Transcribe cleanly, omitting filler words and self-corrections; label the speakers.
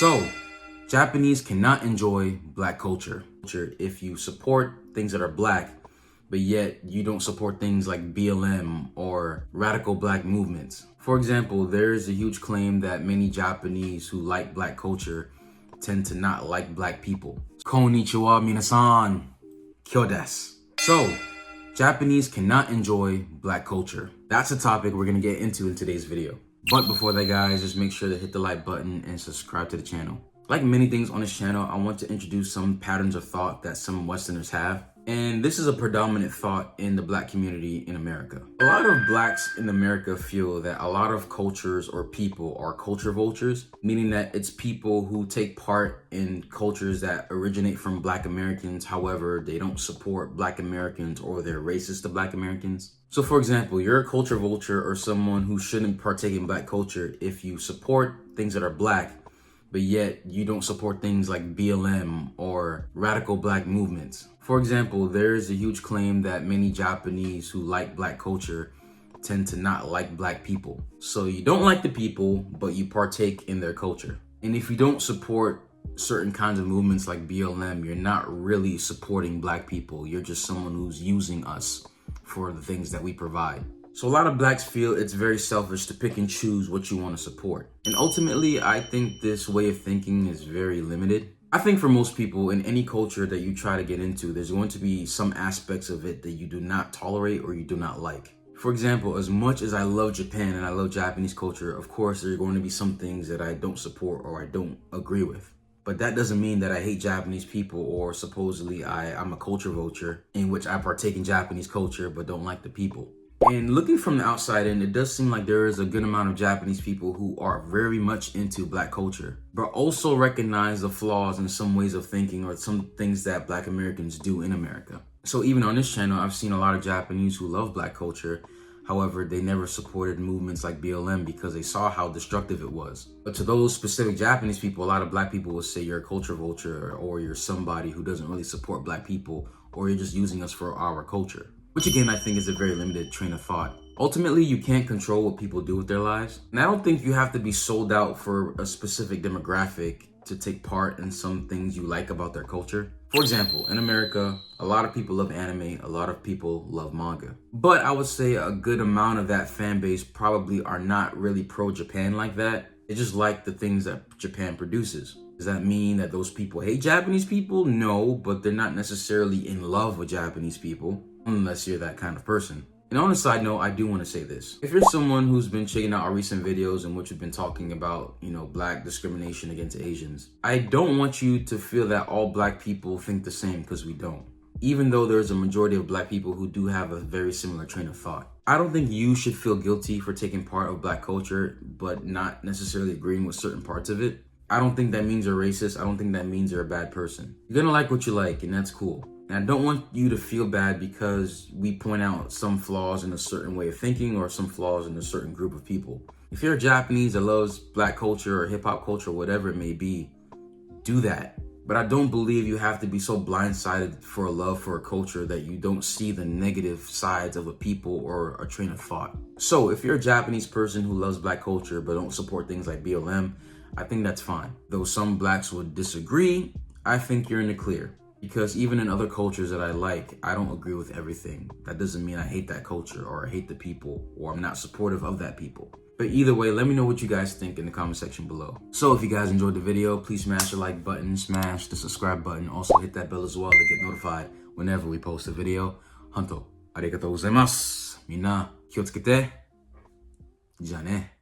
Speaker 1: So, Japanese cannot enjoy black culture. If you support things that are black, but yet you don't support things like BLM or radical black movements. For example, there is a huge claim that many Japanese who like black culture tend to not like black people. Konnichiwa minasan, kyo desu. So, Japanese cannot enjoy black culture. That's a topic we're gonna get into in today's video. But before that, guys, just make sure to hit the like button and subscribe to the channel. Like many things on this channel, I want to introduce some patterns of thought that some Westerners have. And this is a predominant thought in the black community in America. A lot of blacks in America feel that a lot of cultures or people are culture vultures, meaning that it's people who take part in cultures that originate from black Americans. However, they don't support black Americans or they're racist to black Americans. So for example, you're a culture vulture or someone who shouldn't partake in black culture if you support things that are black, but yet you don't support things like BLM or radical black movements. For example, there is a huge claim that many Japanese who like black culture tend to not like black people. So you don't like the people, but you partake in their culture. And if you don't support certain kinds of movements like BLM, you're not really supporting black people. You're just someone who's using us for the things that we provide. So a lot of blacks feel it's very selfish to pick and choose what you want to support. And ultimately, I think this way of thinking is very limited. I think for most people in any culture that you try to get into, there's going to be some aspects of it that you do not tolerate or you do not like. For example, as much as I love Japan and I love Japanese culture, of course, there are going to be some things that I don't support or I don't agree with. But that doesn't mean that I hate Japanese people or supposedly I'm a culture vulture in which I partake in Japanese culture but don't like the people. And looking from the outside in, it does seem like there is a good amount of Japanese people who are very much into black culture, but also recognize the flaws in some ways of thinking or some things that black Americans do in America. So even on this channel, I've seen a lot of Japanese who love black culture. However, they never supported movements like BLM because they saw how destructive it was. But to those specific Japanese people, a lot of black people will say you're a culture vulture or you're somebody who doesn't really support black people or you're just using us for our culture. Which again, I think is a very limited train of thought. Ultimately, you can't control what people do with their lives. And I don't think you have to be sold out for a specific demographic to take part in some things you like about their culture. For example, in America, a lot of people love anime, a lot of people love manga. But I would say a good amount of that fan base probably are not really pro-Japan like that. They just like the things that Japan produces. Does that mean that those people hate Japanese people? No, but they're not necessarily in love with Japanese people, unless you're that kind of person. And on a side note, I do want to say this. If you're someone who's been checking out our recent videos in which we've been talking about, black discrimination against Asians, I don't want you to feel that all black people think the same, because we don't. Even though there's a majority of black people who do have a very similar train of thought. I don't think you should feel guilty for taking part of black culture, but not necessarily agreeing with certain parts of it. I don't think that means you're racist. I don't think that means you're a bad person. You're gonna like what you like, and that's cool. And I don't want you to feel bad because we point out some flaws in a certain way of thinking or some flaws in a certain group of people. If you're a Japanese that loves black culture or hip hop culture, whatever it may be, do that. But I don't believe you have to be so blindsided for a love for a culture that you don't see the negative sides of a people or a train of thought. So if you're a Japanese person who loves black culture but don't support things like BLM, I think that's fine. Though some blacks would disagree, I think you're in the clear. Because even in other cultures that I like, I don't agree with everything. That doesn't mean I hate that culture or I hate the people or I'm not supportive of that people. But either way, let me know what you guys think in the comment section below. So if you guys enjoyed the video, please smash the like button, smash the subscribe button. Also hit that bell as well to get notified whenever we post a video. Honto, arigatou gozaimasu. Minna, kiyotsukete. じゃあね。